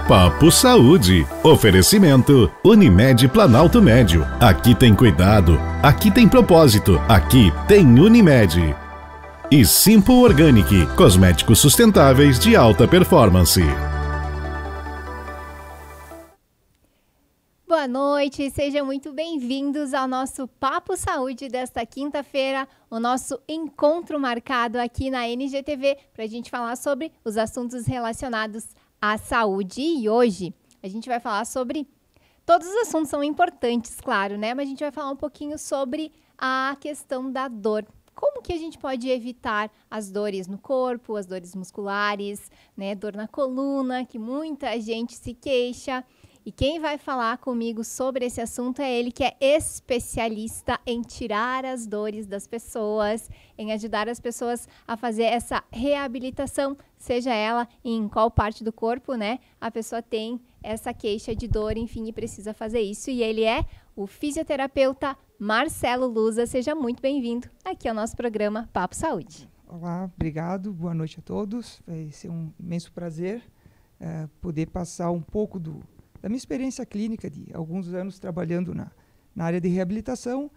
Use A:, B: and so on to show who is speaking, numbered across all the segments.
A: Papo Saúde. Oferecimento Unimed Planalto Médio. Aqui tem cuidado, aqui tem propósito, aqui tem Unimed. E Simple Organic, cosméticos sustentáveis de alta performance.
B: Boa noite, sejam muito bem-vindos ao nosso Papo Saúde desta quinta-feira, o nosso encontro marcado aqui na NGTV para a gente falar sobre os assuntos relacionados à saúde. E hoje a gente vai falar sobre... Todos os assuntos são importantes, claro, né? Mas a gente vai falar um pouquinho sobre a questão da dor. Como que a gente pode evitar as dores no corpo, as dores musculares, né? Dor na coluna, que muita gente se queixa. E quem vai falar comigo sobre esse assunto é ele, que é especialista em tirar as dores das pessoas, em ajudar as pessoas a fazer essa reabilitação, seja ela em qual parte do corpo, né? A pessoa tem essa queixa de dor, enfim, e precisa fazer isso. E ele é o fisioterapeuta Marcelo Luza. Seja muito bem-vindo aqui ao nosso programa Papo Saúde.
C: Olá, obrigado, boa noite a todos. Vai ser um imenso prazer poder passar um pouco da minha experiência clínica de alguns anos trabalhando na área de reabilitação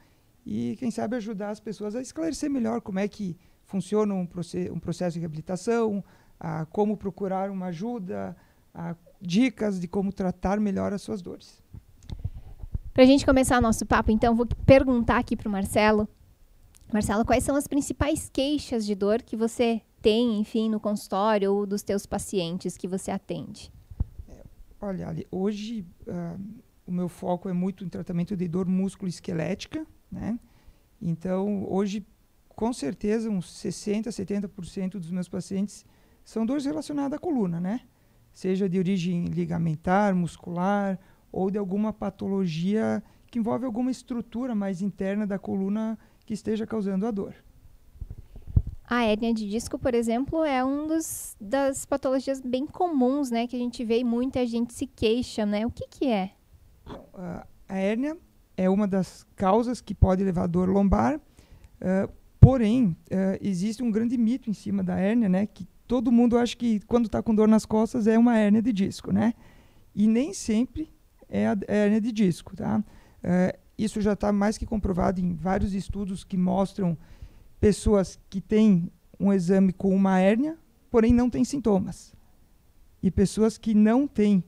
C: e, quem sabe, ajudar as pessoas a esclarecer melhor como é que funciona um processo de reabilitação, como procurar uma ajuda, dicas de como tratar melhor as suas dores.
B: Para a gente começar o nosso papo, então, vou perguntar aqui para o Marcelo. Marcelo, quais são as principais queixas de dor que você tem, enfim, no consultório ou dos teus pacientes que você atende?
C: Olha, Ali, hoje o meu foco é muito em tratamento de dor músculo-esquelética, né? Então, hoje, com certeza, uns 60%, 70% dos meus pacientes são dores relacionadas à coluna, né? Seja de origem ligamentar, muscular, ou de alguma patologia que envolve alguma estrutura mais interna da coluna que esteja causando a dor.
B: A hérnia de disco, por exemplo, é das patologias bem comuns, né? Que a gente vê e muita gente se queixa, né? O que é?
C: A hérnia é uma das causas que pode levar a dor lombar, porém, existe um grande mito em cima da hérnia, né? Que todo mundo acha que quando está com dor nas costas é uma hérnia de disco, né? E nem sempre é a hérnia de disco, tá? Isso já está mais que comprovado em vários estudos que mostram pessoas que têm um exame com uma hérnia, porém não têm sintomas. E pessoas que não têm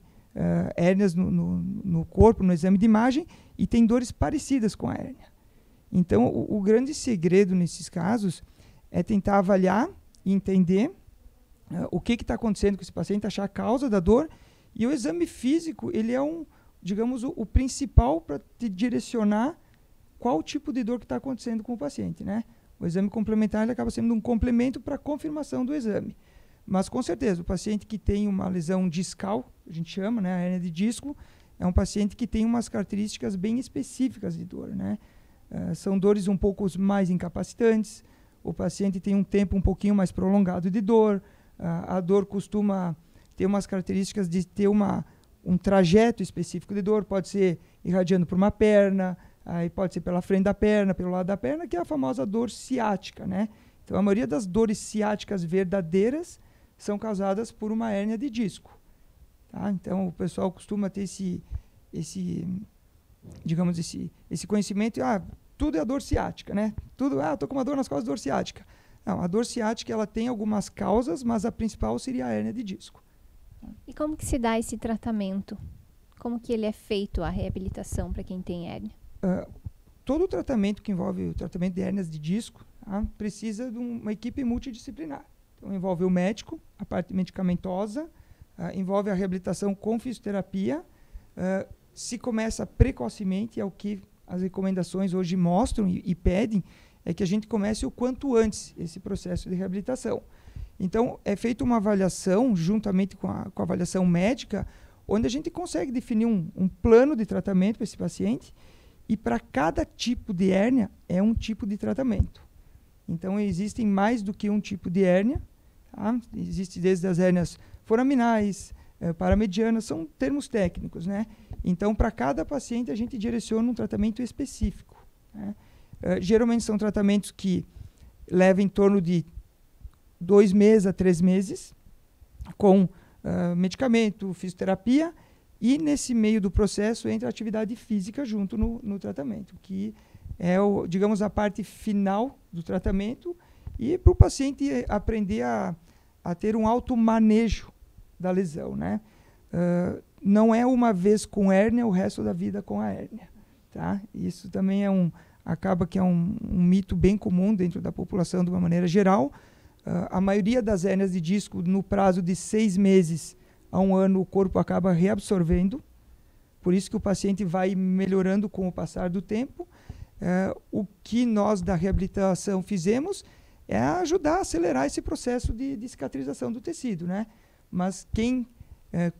C: hérnias no corpo, no exame de imagem, e têm dores parecidas com a hérnia. Então, o grande segredo nesses casos é tentar avaliar e entender o que está acontecendo com esse paciente, achar a causa da dor. E o exame físico, ele é digamos, o principal para te direcionar qual tipo de dor que está acontecendo com o paciente, né? O exame complementar ele acaba sendo um complemento para a confirmação do exame. Mas, com certeza, o paciente que tem uma lesão discal, a gente chama, né, a hérnia de disco, é um paciente que tem umas características bem específicas de dor, né? São dores um pouco mais incapacitantes, o paciente tem um tempo um pouquinho mais prolongado de dor, a dor costuma ter umas características de ter um trajeto específico de dor, pode ser irradiando por uma perna, aí pode ser pela frente da perna, pelo lado da perna, que é a famosa dor ciática, né? Então, a maioria das dores ciáticas verdadeiras são causadas por uma hérnia de disco, tá? Então, o pessoal costuma ter digamos, esse conhecimento, tudo é dor ciática, né? Tudo, tô com uma dor nas costas, dor ciática. Não, a dor ciática, ela tem algumas causas, mas a principal seria a hérnia de disco.
B: E como que se dá esse tratamento? Como que ele é feito, a reabilitação para quem tem hérnia?
C: Todo tratamento que envolve o tratamento de hérnias de disco, tá, precisa de uma equipe multidisciplinar. Então, envolve o médico, a parte medicamentosa, envolve a reabilitação com fisioterapia. Se começa precocemente, é o que as recomendações hoje mostram e pedem, é que a gente comece o quanto antes esse processo de reabilitação. Então, é feita uma avaliação, juntamente com a avaliação médica, onde a gente consegue definir um plano de tratamento para esse paciente, e para cada tipo de hérnia é um tipo de tratamento. Então, existem mais do que um tipo de hérnia, tá? Existe desde as hérnias foraminais, paramedianas, são termos técnicos, né? Então, para cada paciente, a gente direciona um tratamento específico, né? Geralmente são tratamentos que levam em torno de 2 meses a 3 meses, com medicamento, fisioterapia, e nesse meio do processo entra a atividade física junto no tratamento, que é, digamos, a parte final do tratamento, e para o paciente aprender a ter um automanejo da lesão, né? Não é uma vez com hérnia, o resto da vida com a hérnia, tá? Isso também acaba que é um mito bem comum dentro da população de uma maneira geral. A maioria das hérnias de disco, no prazo de 6 meses a 1 ano, o corpo acaba reabsorvendo, por isso que o paciente vai melhorando com o passar do tempo. O que nós da reabilitação fizemos é ajudar a acelerar esse processo de cicatrização do tecido, né? Mas quem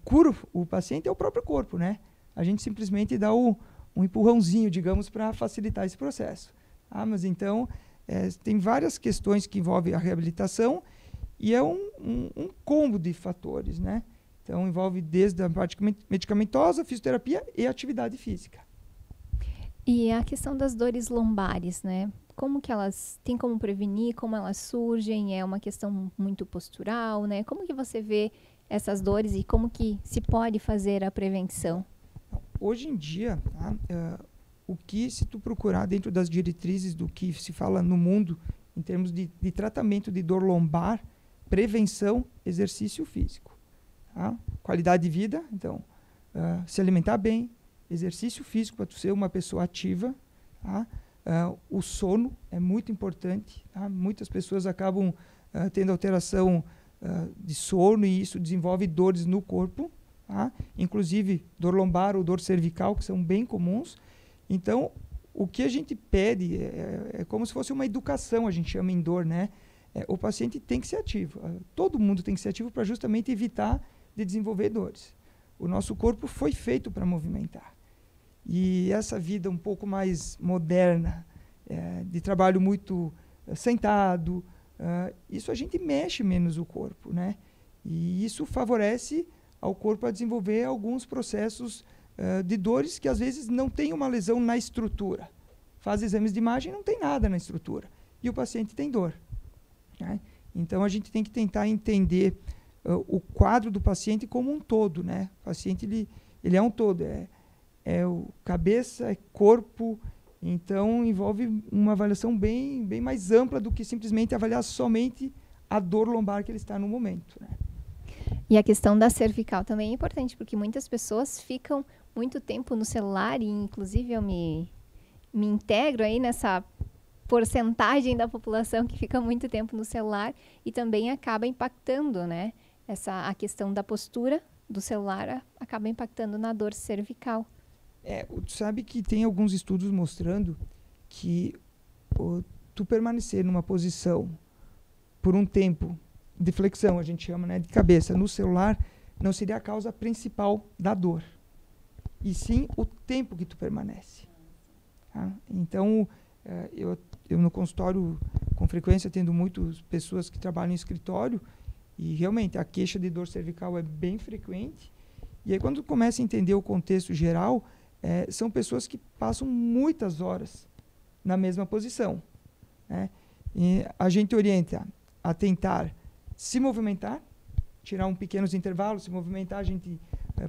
C: cura o paciente é o próprio corpo, né? A gente simplesmente dá um empurrãozinho, digamos, para facilitar esse processo. Mas então, tem várias questões que envolvem a reabilitação e é um combo de fatores, né? Então, envolve desde a parte medicamentosa, fisioterapia e atividade física.
B: E a questão das dores lombares, né? Como que elas têm como prevenir, como elas surgem? É uma questão muito postural, né? Como que você vê essas dores e como que se pode fazer a prevenção?
C: Hoje em dia, o que se tu procurar dentro das diretrizes do que se fala no mundo em termos de tratamento de dor lombar, prevenção, exercício físico. Tá? Qualidade de vida, então, se alimentar bem, exercício físico para tu ser uma pessoa ativa, tá? O sono é muito importante, tá? Muitas pessoas acabam tendo alteração de sono e isso desenvolve dores no corpo, tá? Inclusive dor lombar ou dor cervical, que são bem comuns. Então, o que a gente pede é como se fosse uma educação, a gente chama em dor, né? O paciente tem que ser ativo, todo mundo tem que ser ativo para justamente evitar de desenvolver dores. O nosso corpo foi feito para movimentar. E essa vida um pouco mais moderna, de trabalho muito sentado, isso a gente mexe menos o corpo, né? E isso favorece ao corpo a desenvolver alguns processos de dores que às vezes não tem uma lesão na estrutura. Faz exames de imagem e não tem nada na estrutura. E o paciente tem dor, né? Então a gente tem que tentar entender o quadro do paciente como um todo, né? O paciente ele é um todo, o cabeça, é corpo, então envolve uma avaliação bem mais ampla do que simplesmente avaliar somente a dor lombar que ele está no momento, né?
B: E a questão da cervical também é importante, porque muitas pessoas ficam muito tempo no celular e inclusive eu me integro aí nessa porcentagem da população que fica muito tempo no celular e também acaba impactando, né? A questão da postura do celular acaba impactando na dor cervical.
C: Tu sabe que tem alguns estudos mostrando que tu permanecer numa posição por um tempo de flexão, a gente chama, né, de cabeça, no celular, não seria a causa principal da dor, e sim o tempo que tu permanece. Tá? Então, eu no consultório, com frequência, tendo muitas pessoas que trabalham em escritório, e realmente a queixa de dor cervical é bem frequente, e aí quando tu começa a entender o contexto geral, são pessoas que passam muitas horas na mesma posição, né? E a gente orienta a tentar se movimentar, tirar pequenos intervalos, se movimentar, a gente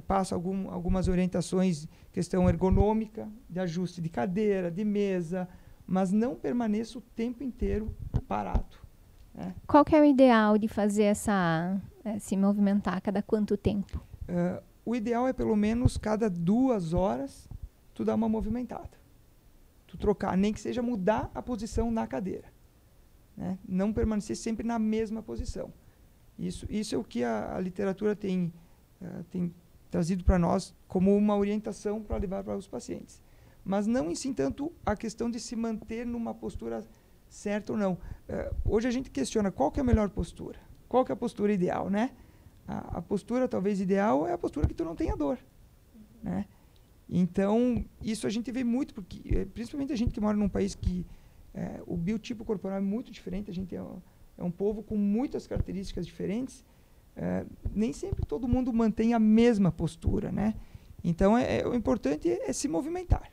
C: passa algumas orientações, questão ergonômica, de ajuste de cadeira, de mesa, mas não permaneça o tempo inteiro parado, né?
B: Qual que é o ideal de fazer se movimentar? Cada quanto tempo?
C: O ideal é pelo menos cada 2 horas tu dar uma movimentada. Tu trocar, nem que seja mudar a posição na cadeira, né? Não permanecer sempre na mesma posição. Isso é o que a literatura tem trazido para nós como uma orientação para levar para os pacientes. Mas não em si tanto a questão de se manter numa postura certa ou não. Hoje a gente questiona qual que é a melhor postura. Qual que é a postura ideal, né? A postura talvez ideal é a postura que tu não tenha dor, né? Então, isso a gente vê muito, porque principalmente a gente que mora num país que o biotipo corporal é muito diferente, a gente é um povo com muitas características diferentes, nem sempre todo mundo mantém a mesma postura, né? Então, o importante é se movimentar.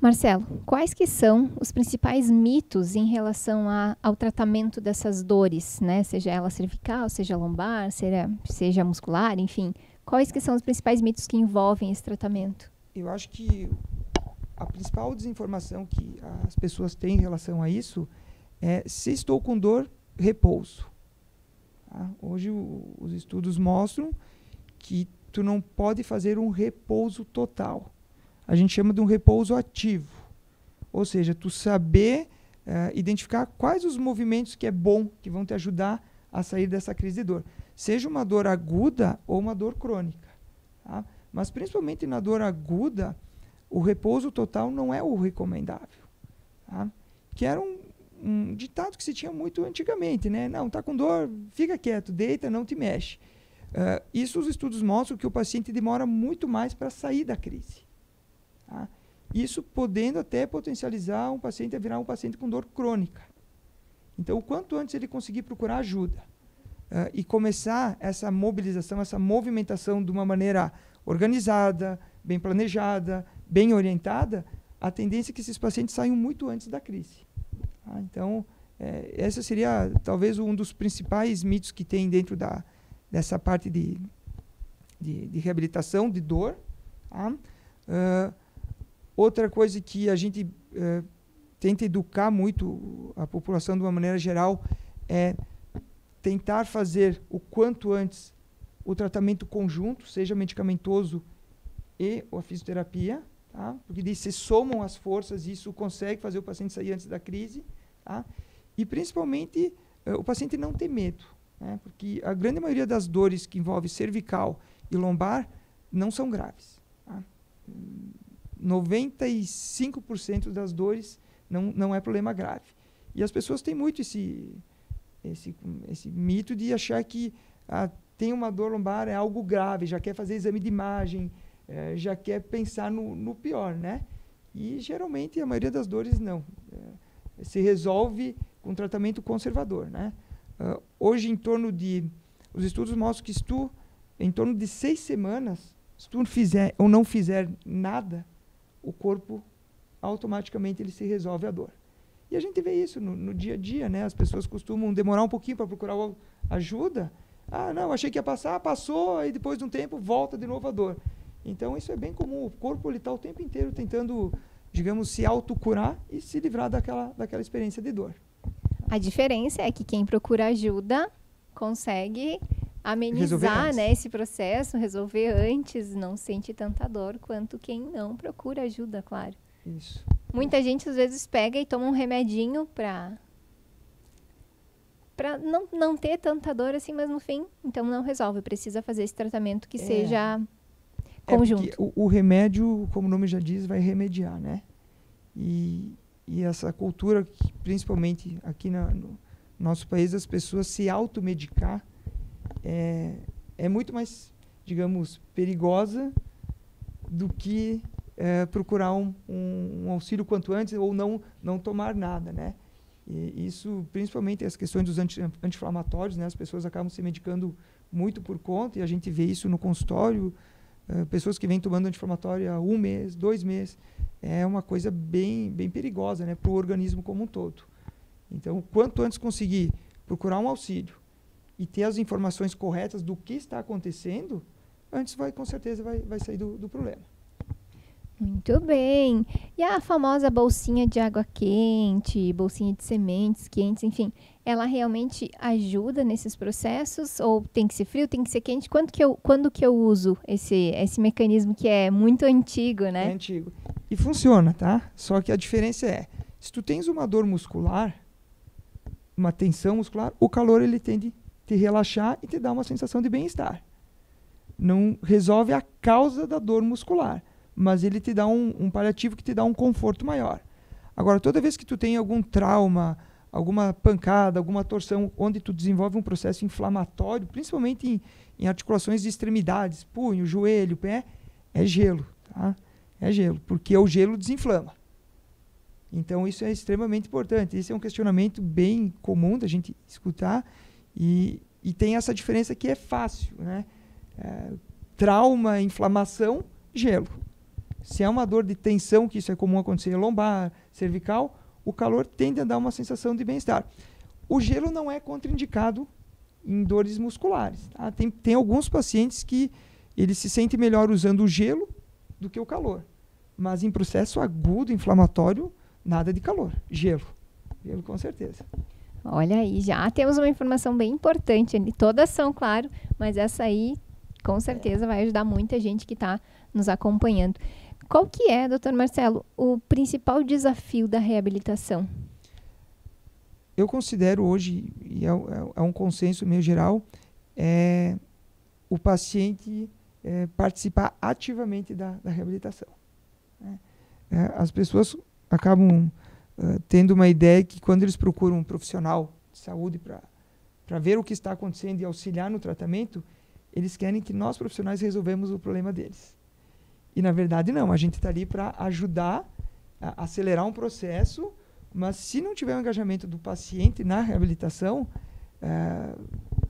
B: Marcelo, quais que são os principais mitos em relação ao tratamento dessas dores, né? Seja ela cervical, seja lombar, seja muscular, enfim. Quais que são os principais mitos que envolvem esse tratamento?
C: Eu acho que a principal desinformação que as pessoas têm em relação a isso é: se estou com dor, repouso. Tá? Hoje os estudos mostram que tu não pode fazer um repouso total. A gente chama de um repouso ativo. Ou seja, tu saber identificar quais os movimentos que é bom, que vão te ajudar a sair dessa crise de dor. Seja uma dor aguda ou uma dor crônica. Tá? Mas principalmente na dor aguda, o repouso total não é o recomendável. Tá? Que era um ditado que se tinha muito antigamente, né? Não, tá com dor, fica quieto, deita, não te mexe. Isso os estudos mostram que o paciente demora muito mais para sair da crise. Tá? Isso podendo até potencializar um paciente a virar um paciente com dor crônica. Então, o quanto antes ele conseguir procurar ajuda e começar essa mobilização, essa movimentação de uma maneira organizada, bem planejada, bem orientada, a tendência é que esses pacientes saiam muito antes da crise. Tá? Então, essa seria talvez um dos principais mitos que tem dentro dessa parte de reabilitação de dor. Tá? Outra coisa que a gente tenta educar muito a população de uma maneira geral é tentar fazer o quanto antes o tratamento conjunto, seja medicamentoso e a fisioterapia, tá? Porque daí se somam as forças e isso consegue fazer o paciente sair antes da crise. Tá? E principalmente o paciente não ter medo, né? Porque a grande maioria das dores que envolve cervical e lombar não são graves. Tá? 95% das dores não é problema grave. E as pessoas têm muito esse mito de achar que tem uma dor lombar, é algo grave, já quer fazer exame de imagem, já quer pensar no pior, né? E geralmente a maioria das dores não. Se resolve com tratamento conservador, né? Hoje os estudos mostram que em torno de 6 semanas, se tu fizer ou não fizer nada, o corpo automaticamente ele se resolve a dor. E a gente vê isso no dia a dia, né? As pessoas costumam demorar um pouquinho para procurar ajuda. Não, achei que ia passar, passou, aí depois de um tempo volta de novo a dor. Então isso é bem comum. O corpo está o tempo inteiro tentando, digamos, se autocurar e se livrar daquela experiência de dor.
B: A diferença é que quem procura ajuda consegue amenizar, né, esse processo, resolver antes, não sente tanta dor quanto quem não procura ajuda, claro.
C: Isso.
B: Muita gente às vezes pega e toma um remedinho para não ter tanta dor assim, mas no fim, então não resolve. Precisa fazer esse tratamento que seja conjunto.
C: O remédio, como o nome já diz, vai remediar, né? E essa cultura, principalmente aqui no nosso país, as pessoas se automedicar é muito mais, digamos, perigosa do que procurar um auxílio quanto antes ou não tomar nada, né? E isso, principalmente as questões dos anti-inflamatórios, né? As pessoas acabam se medicando muito por conta e a gente vê isso no consultório, pessoas que vêm tomando anti-inflamatório há 1 mês, 2 meses, é uma coisa bem, bem perigosa, né? Para o organismo como um todo. Então, quanto antes conseguir procurar um auxílio e ter as informações corretas do que está acontecendo, antes com certeza vai sair do problema.
B: Muito bem. E a famosa bolsinha de água quente, bolsinha de sementes quentes, enfim, ela realmente ajuda nesses processos? Ou tem que ser frio, tem que ser quente? Quando que eu uso esse mecanismo que é muito antigo, né?
C: É antigo. E funciona, tá? Só que a diferença se tu tens uma dor muscular, uma tensão muscular, o calor ele tende a te relaxar e te dar uma sensação de bem-estar. Não resolve a causa da dor muscular, mas ele te dá um paliativo que te dá um conforto maior. Agora, toda vez que tu tem algum trauma, alguma pancada, alguma torção, onde tu desenvolve um processo inflamatório, principalmente em articulações de extremidades, punho, joelho, pé, é gelo, tá? É gelo, porque o gelo desinflama. Então, isso é extremamente importante. Esse é um questionamento bem comum da gente escutar e tem essa diferença que é fácil, né? Trauma, inflamação, gelo. Se é uma dor de tensão, que isso é comum acontecer em lombar, cervical, o calor tende a dar uma sensação de bem-estar. O gelo não é contraindicado em dores musculares. Tá? Tem alguns pacientes que eles se sentem melhor usando o gelo do que o calor. Mas em processo agudo, inflamatório, nada de calor. Gelo. Gelo com certeza.
B: Olha aí, já temos uma informação bem importante ali. Todas são, claro, mas essa aí com certeza vai ajudar muita gente que está nos acompanhando. Qual que é, doutor Marcelo, o principal desafio da reabilitação?
C: Eu considero hoje, e é um consenso meio geral, o paciente participar ativamente da reabilitação. Né? As pessoas acabam tendo uma ideia que quando eles procuram um profissional de saúde para ver o que está acontecendo e auxiliar no tratamento, eles querem que nós profissionais resolvemos o problema deles. E na verdade não, a gente está ali para ajudar a acelerar um processo, mas se não tiver o engajamento do paciente na reabilitação,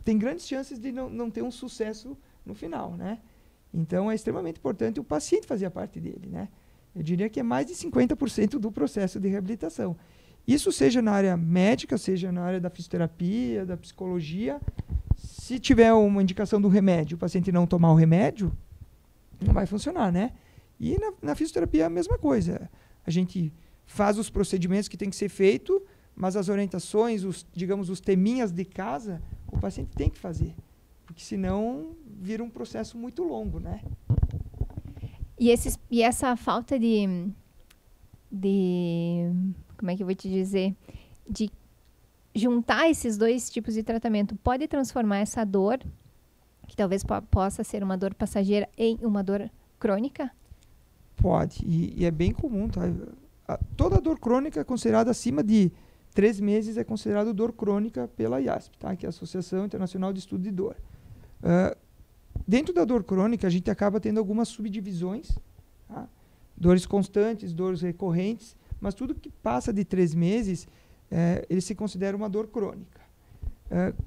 C: tem grandes chances de não ter um sucesso no final, né? Então é extremamente importante o paciente fazer a parte dele, né? Eu diria que é mais de 50% do processo de reabilitação. Isso seja na área médica, seja na área da fisioterapia, da psicologia. Se tiver uma indicação do remédio, o paciente não tomar o remédio, não vai funcionar, né? E na fisioterapia é a mesma coisa. A gente faz os procedimentos que tem que ser feito, mas as orientações, os teminhas de casa, o paciente tem que fazer. Porque senão vira um processo muito longo, né?
B: E essa falta de como é que eu vou te dizer? De juntar esses dois tipos de tratamento pode transformar essa dor, que talvez possa ser uma dor passageira, em uma dor crônica?
C: Pode, e é bem comum, tá? Toda dor crônica é considerada acima de 3 meses, é considerada dor crônica pela IASP, tá? Que é a Associação Internacional de Estudo de Dor. Dentro da dor crônica, a gente acaba tendo algumas subdivisões, tá? Dores constantes, dores recorrentes, mas tudo que passa de 3 meses, ele se considera uma dor crônica.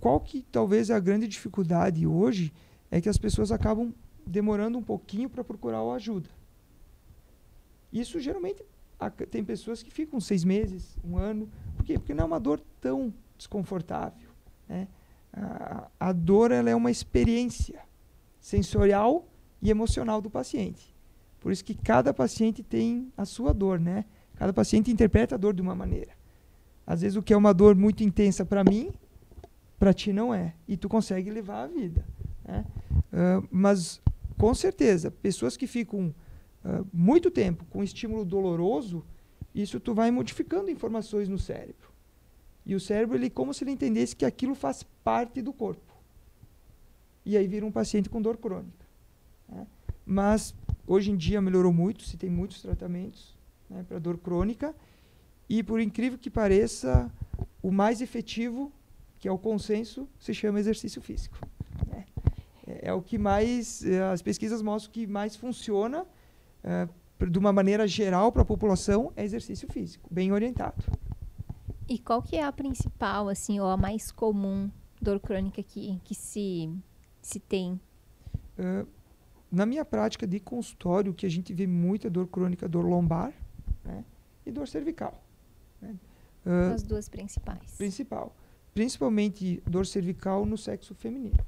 C: Qual que talvez é a grande dificuldade hoje é que as pessoas acabam demorando um pouquinho para procurar ajuda. Isso geralmente tem pessoas que ficam 6 meses, 1 ano. Por quê? Porque não é uma dor tão desconfortável, né? A dor ela é uma experiência sensorial e emocional do paciente. Por isso que cada paciente tem a sua dor, né? Cada paciente interpreta a dor de uma maneira. Às vezes o que é uma dor muito intensa para mim, para ti não é. E tu consegue levar a vida, né? Mas, com certeza, pessoas que ficam muito tempo com estímulo doloroso, isso tu vai modificando informações no cérebro. E o cérebro, ele como se ele entendesse que aquilo faz parte do corpo. E aí vira um paciente com dor crônica, né? Mas, hoje em dia melhorou muito, se tem muitos tratamentos, né, para dor crônica. E, por incrível que pareça, o mais efetivo, que é o consenso, se chama exercício físico, né? É o que mais, as pesquisas mostram que mais funciona, de uma maneira geral para a população, é exercício físico, bem orientado.
B: E qual que é a principal, assim, ou a mais comum dor crônica que se tem?
C: Na minha prática de consultório, o que a gente vê muito é dor crônica, dor lombar, né, e dor cervical, né?
B: As duas principais.
C: Principalmente dor cervical no sexo feminino.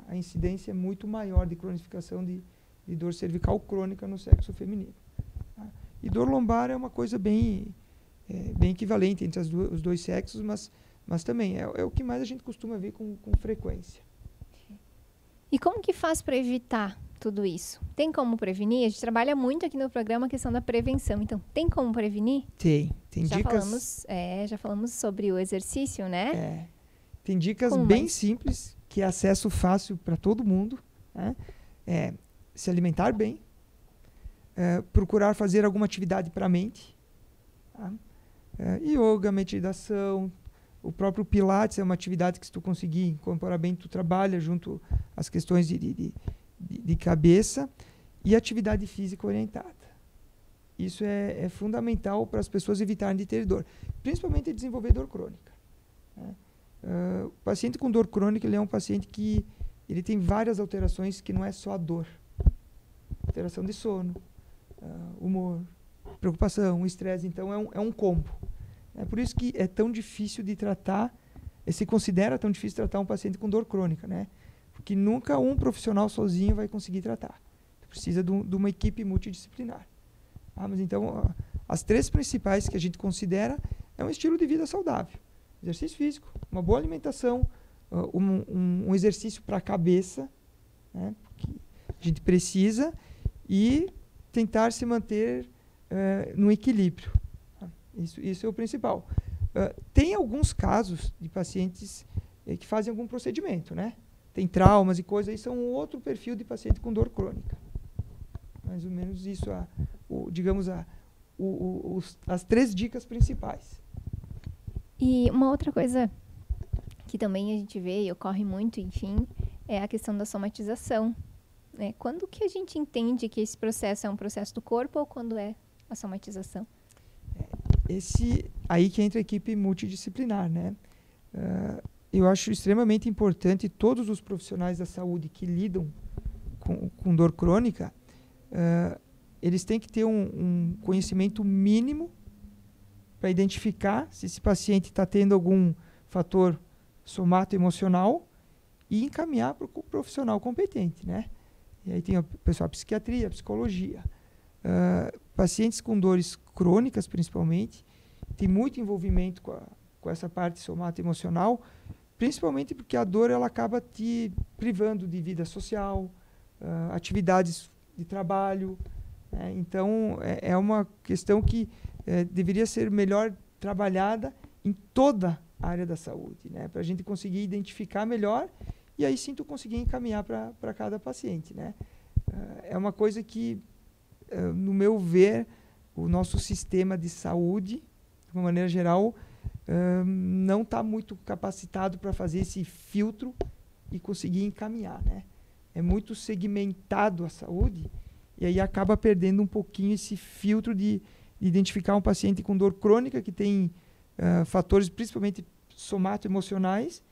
C: A incidência é muito maior de cronificação de dor cervical crônica no sexo feminino. Tá? E dor lombar é uma coisa bem equivalente entre os dois sexos, mas também é o que mais a gente costuma ver com frequência.
B: E como que faz para evitar tudo isso? Tem como prevenir? A gente trabalha muito aqui no programa a questão da prevenção. Então, tem como prevenir?
C: Tem dicas.
B: Já falamos sobre o exercício, né?
C: Tem dicas bem simples, que é acesso fácil para todo mundo, né? Se alimentar bem, procurar fazer alguma atividade para a mente, tá? Yoga, meditação, o próprio Pilates é uma atividade que, se tu conseguir incorporar bem, tu trabalha junto às questões de cabeça, e atividade física orientada. Isso é fundamental para as pessoas evitarem de ter dor, principalmente desenvolver dor crônica, né? O paciente com dor crônica, ele é um paciente que ele tem várias alterações, que não é só a dor. Alteração de sono, humor, preocupação, estresse. Então, é um combo. É por isso que é tão difícil de tratar, se considera tão difícil tratar um paciente com dor crônica, né? Porque nunca um profissional sozinho vai conseguir tratar. Precisa de uma equipe multidisciplinar. Mas então, as 3 principais que a gente considera é um estilo de vida saudável. Exercício físico, uma boa alimentação, um exercício para a cabeça, né, que a gente precisa, e tentar se manter no equilíbrio. Isso é o principal. Tem alguns casos de pacientes que fazem algum procedimento, né? Tem traumas e coisas, aí são um outro perfil de paciente com dor crônica. Mais ou menos isso, as 3 dicas principais.
B: E uma outra coisa que também a gente vê e ocorre muito, enfim, é a questão da somatização. Né? Quando que a gente entende que esse processo é um processo do corpo ou quando é a somatização?
C: Aí que entra a equipe multidisciplinar, né? Eu acho extremamente importante todos os profissionais da saúde que lidam com dor crônica, eles têm que ter um conhecimento mínimo para identificar se esse paciente está tendo algum fator somato-emocional e encaminhar para o profissional competente, né? E aí tem o pessoal da psiquiatria, a psicologia. Pacientes com dores crônicas, principalmente, tem muito envolvimento com essa parte somato-emocional, principalmente porque a dor ela acaba te privando de vida social, atividades de trabalho. Então, é uma questão que deveria ser melhor trabalhada em toda a área da saúde, né? Para a gente conseguir identificar melhor e aí sim tu conseguir encaminhar para cada paciente, né? É uma coisa que, no meu ver, o nosso sistema de saúde, de uma maneira geral, não está muito capacitado para fazer esse filtro e conseguir encaminhar, né? É muito segmentado a saúde e aí acaba perdendo um pouquinho esse filtro de identificar um paciente com dor crônica que tem fatores principalmente somato-emocionais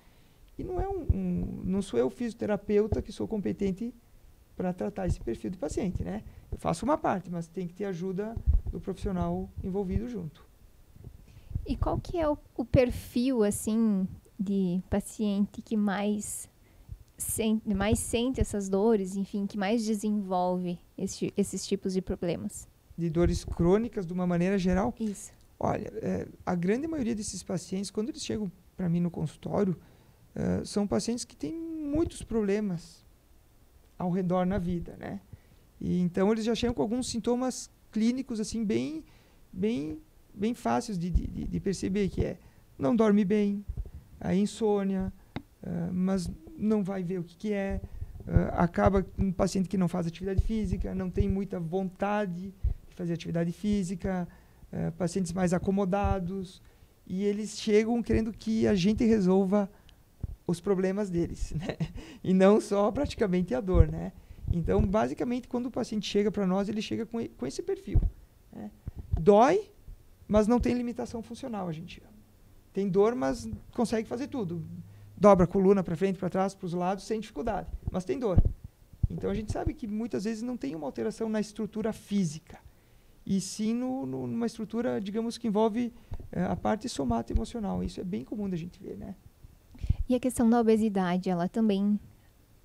C: e não sou eu fisioterapeuta que sou competente para tratar esse perfil de paciente, né? Eu faço uma parte, mas tem que ter ajuda do profissional envolvido junto.
B: E qual que é o perfil, assim, de paciente que mais sente essas dores, enfim, que mais desenvolve esses tipos de problemas?
C: De dores crônicas, de uma maneira geral?
B: Isso.
C: Olha, a grande maioria desses pacientes, quando eles chegam para mim no consultório, são pacientes que têm muitos problemas ao redor na vida, né? E então eles já chegam com alguns sintomas clínicos assim bem fáceis de perceber, que não dorme bem, a insônia, mas não vai ver o que é, acaba um paciente que não faz atividade física, não tem muita vontade de fazer atividade física, pacientes mais acomodados, e eles chegam querendo que a gente resolva os problemas deles, né? E não só praticamente a dor, né? Então, basicamente, quando o paciente chega para nós, ele chega com esse perfil, né? Dói, mas não tem limitação funcional, a gente chama. Tem dor, mas consegue fazer tudo. Dobra a coluna para frente, para trás, para os lados, sem dificuldade, mas tem dor. Então, a gente sabe que muitas vezes não tem uma alteração na estrutura física, e sim numa estrutura, digamos, que envolve a parte somato-emocional. Isso é bem comum da gente ver, né?
B: E a questão da obesidade, ela também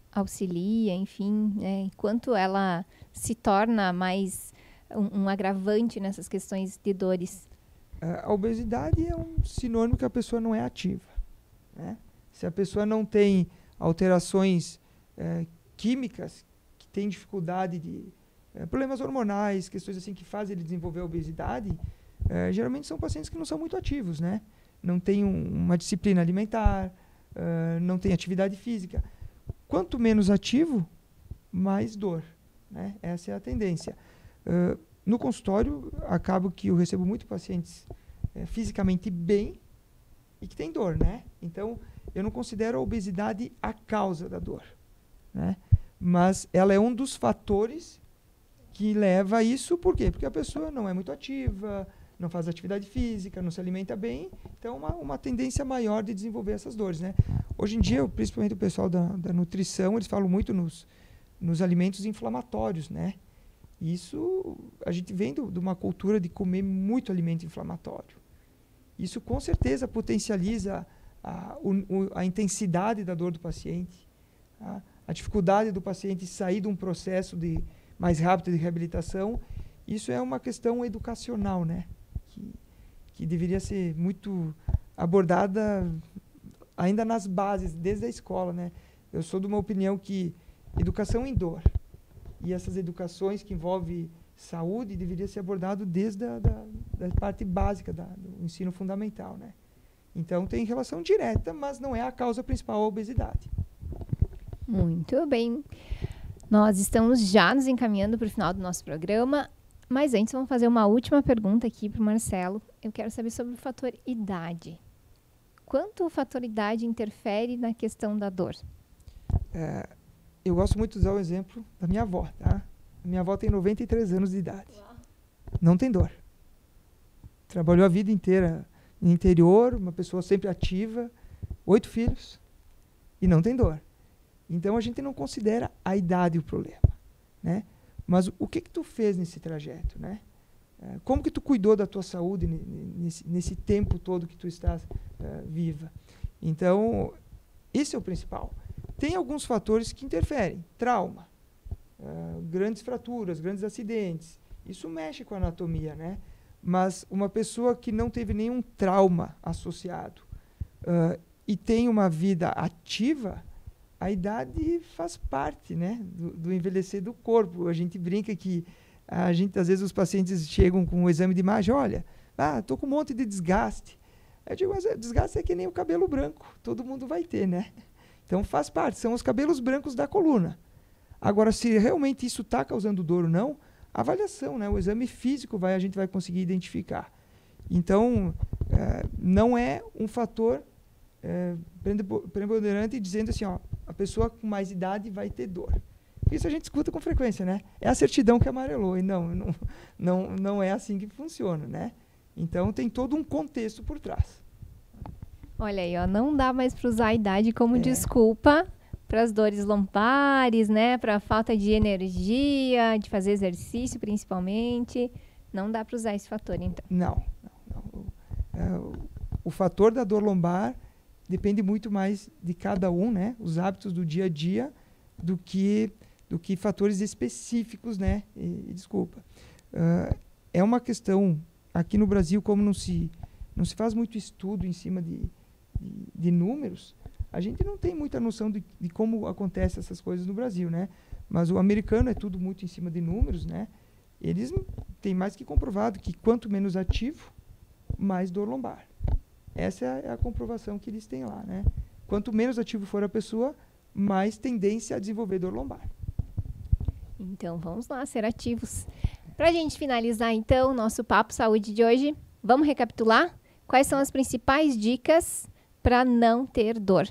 B: auxilia, enfim, né? Quanto ela se torna mais um agravante nessas questões de dores?
C: A obesidade é um sinônimo que a pessoa não é ativa, né? Se a pessoa não tem alterações químicas, que tem dificuldade de problemas hormonais, questões assim que fazem ele desenvolver a obesidade, geralmente são pacientes que não são muito ativos, né? Não tem uma disciplina alimentar, não tem atividade física. Quanto menos ativo, mais dor, né? Essa é a tendência. No consultório, acabo que eu recebo muito pacientes fisicamente bem e que têm dor, né? Então, eu não considero a obesidade a causa da dor, né? Mas ela é um dos fatores que leva a isso. Por quê? Porque a pessoa não é muito ativa, não faz atividade física, não se alimenta bem, então uma tendência maior de desenvolver essas dores, né? Hoje em dia, principalmente o pessoal da nutrição, eles falam muito nos alimentos inflamatórios, né? Isso, a gente vem de uma cultura de comer muito alimento inflamatório. Isso com certeza potencializa a intensidade da dor do paciente, a dificuldade do paciente sair de um processo mais rápido de reabilitação. Isso é uma questão educacional, né? Que deveria ser muito abordada ainda nas bases, desde a escola, né? Eu sou de uma opinião que educação em dor e essas educações que envolvem saúde deveria ser abordado desde da parte básica do ensino fundamental, né? Então tem relação direta, mas não é a causa principal a obesidade.
B: Muito bem. Nós estamos já nos encaminhando para o final do nosso programa, mas antes vamos fazer uma última pergunta aqui para o Marcelo. Eu quero saber sobre o fator idade. Quanto o fator idade interfere na questão da dor?
C: Eu gosto muito de usar o exemplo da minha avó, tá? Minha avó tem 93 anos de idade.
B: Uau.
C: Não tem dor. Trabalhou a vida inteira no interior, uma pessoa sempre ativa, 8 filhos, e não tem dor. Então a gente não considera a idade o problema, né? Mas o que tu fez nesse trajeto, né? Como que tu cuidou da tua saúde nesse tempo todo que tu estás viva? Então, esse é o principal. Tem alguns fatores que interferem. Trauma, grandes fraturas, grandes acidentes. Isso mexe com a anatomia, né? Mas uma pessoa que não teve nenhum trauma associado e tem uma vida ativa, a idade faz parte, né, do envelhecer do corpo. A gente brinca que às vezes os pacientes chegam com um exame de imagem, olha, estou com um monte de desgaste. Eu digo, mas desgaste é que nem o cabelo branco, todo mundo vai ter, né? Então faz parte, são os cabelos brancos da coluna. Agora, se realmente isso está causando dor ou não, a avaliação, né, o exame físico a gente vai conseguir identificar. Então, não é um fator preponderante dizendo assim, ó, a pessoa com mais idade vai ter dor. Isso a gente escuta com frequência, né? É a certidão que amarelou. E não é assim que funciona, né? Então, tem todo um contexto por trás.
B: Olha aí, ó, não dá mais para usar a idade como desculpa para as dores lombares, né? Para a falta de energia, de fazer exercício, principalmente. Não dá para usar esse fator, então.
C: Não. O fator da dor lombar depende muito mais de cada um, né? Os hábitos do dia a dia, do que fatores específicos, né? Desculpa. É uma questão, aqui no Brasil, como não se faz muito estudo em cima de números, a gente não tem muita noção de como acontecem essas coisas no Brasil, né? Mas o americano é tudo muito em cima de números, né? Eles têm mais que comprovado que quanto menos ativo, mais dor lombar. Essa é a comprovação que eles têm lá, né? Quanto menos ativo for a pessoa, mais tendência a desenvolver dor lombar.
B: Então, vamos lá, ser ativos. Para a gente finalizar, então, nosso Papo Saúde de hoje, vamos recapitular? Quais são as principais dicas para não ter dor?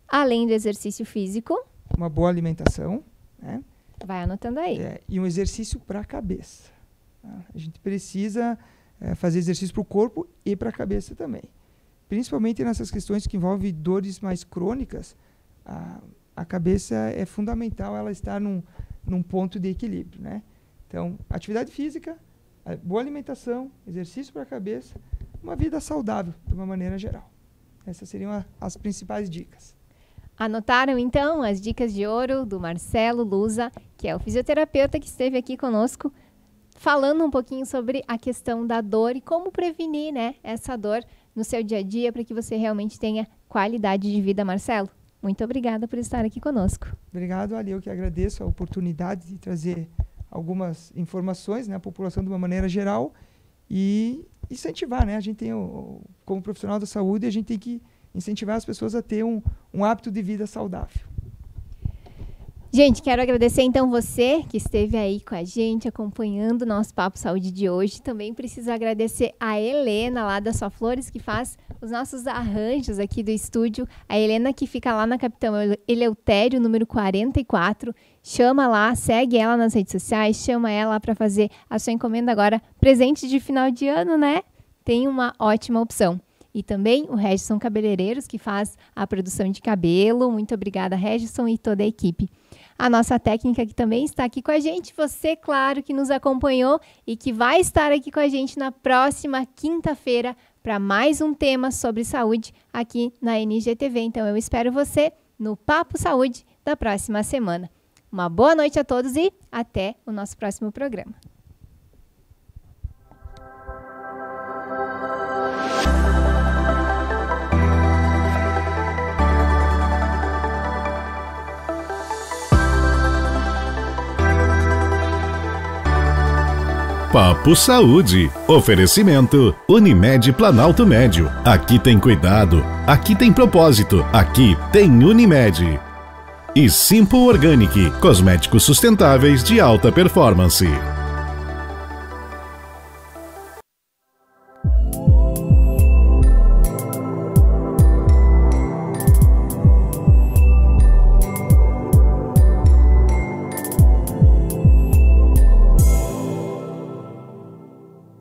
B: Além do exercício físico.
C: Uma boa alimentação, né?
B: Vai anotando aí.
C: E um exercício para a cabeça. Tá? A gente precisa fazer exercício para o corpo e para a cabeça também. Principalmente nessas questões que envolvem dores mais crônicas, a cabeça é fundamental ela estar num ponto de equilíbrio, né? Então, atividade física, boa alimentação, exercício para a cabeça, uma vida saudável, de uma maneira geral. Essas seriam as principais dicas.
B: Anotaram, então, as dicas de ouro do Marcelo Lusa, que é o fisioterapeuta que esteve aqui conosco, falando um pouquinho sobre a questão da dor e como prevenir, né, essa dor no seu dia a dia para que você realmente tenha qualidade de vida, Marcelo. Muito obrigada por estar aqui conosco.
C: Obrigado, Ali. Eu que agradeço a oportunidade de trazer algumas informações, né, à população de uma maneira geral e incentivar, né? A gente tem, como profissional da saúde, a gente tem que incentivar as pessoas a ter um hábito de vida saudável.
B: Gente, quero agradecer então você que esteve aí com a gente, acompanhando o nosso Papo Saúde de hoje. Também preciso agradecer a Helena, lá da Só Flores, que faz os nossos arranjos aqui do estúdio. A Helena que fica lá na Capitão Eleutério, número 44. Chama lá, segue ela nas redes sociais, chama ela para fazer a sua encomenda agora. Presente de final de ano, né? Tem uma ótima opção. E também o Regison Cabeleireiros, que faz a produção de cabelo. Muito obrigada, Regison, e toda a equipe. a nossa técnica que também está aqui com a gente, você, claro, que nos acompanhou e que vai estar aqui com a gente na próxima quinta-feira para mais um tema sobre saúde aqui na NGTV. Então eu espero você no Papo Saúde da próxima semana. Uma boa noite a todos e até o nosso próximo programa.
A: Papo Saúde. Oferecimento Unimed Planalto Médio. Aqui tem cuidado, aqui tem propósito, aqui tem Unimed. E Simple Organic, cosméticos sustentáveis de alta performance.